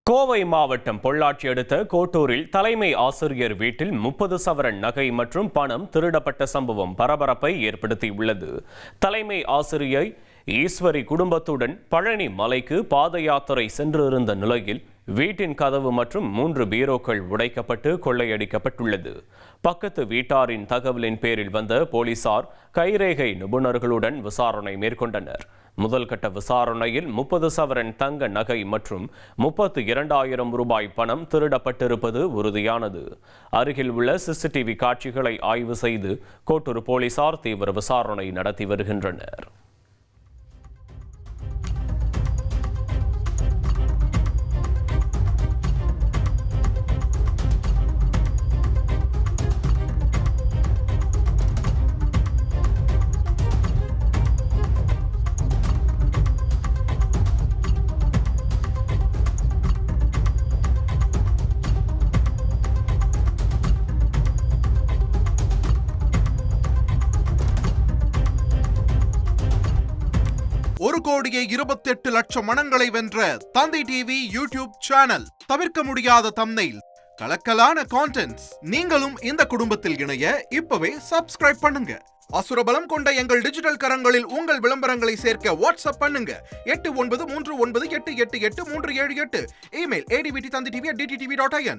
கோவை மாவட்டம் பொள்ளாச்சி அடுத்த கோட்டூரில் தலைமை ஆசிரியர் வீட்டில் 30 சவரன் நகை மற்றும் பணம் திருடப்பட்ட சம்பவம் பரபரப்பை ஏற்படுத்தியுள்ளது. தலைமை ஆசிரியை ஈஸ்வரி குடும்பத்துடன் பழனி மலைக்கு பாத யாத்திரை சென்றிருந்த நிலையில் வீட்டின் கதவு மற்றும் 3 பீரோக்கள் உடைக்கப்பட்டு கொள்ளையடிக்கப்பட்டுள்ளது. பக்கத்து வீட்டாரின் தகவலின் பேரில் வந்த போலீசார் கைரேகை நிபுணர்களுடன் விசாரணை மேற்கொண்டனர். முதல் கட்ட விசாரணையில் 30 சவரன் தங்க நகை மற்றும் 32,000 ரூபாய் பணம் திருடப்பட்டிருப்பது உறுதியானது. அருகில் உள்ள சிசிடிவி காட்சிகளை ஆய்வு செய்து கோட்டூர் போலீசார் தீவிர விசாரணை நடத்தி வருகின்றனர். ஒரு கோடியே 28 லட்சம் மனங்களை வென்ற தந்தி டிவி யூடியூப் சேனல். தவிர்க்க முடியாத தம்ப்நெயில், கலக்கலான கான்டென்ட்ஸ். நீங்களும் இந்த குடும்பத்தில் இணைய இப்பவே சப்ஸ்கிரைப் பண்ணுங்க. அசுரபலம் கொண்ட எங்கள் டிஜிட்டல் கரங்களில் உங்கள் விளம்பரங்களை சேர்க்க வாட்ஸ்அப் பண்ணுங்க. 8939888838. Email advtthanditv@dttv.in.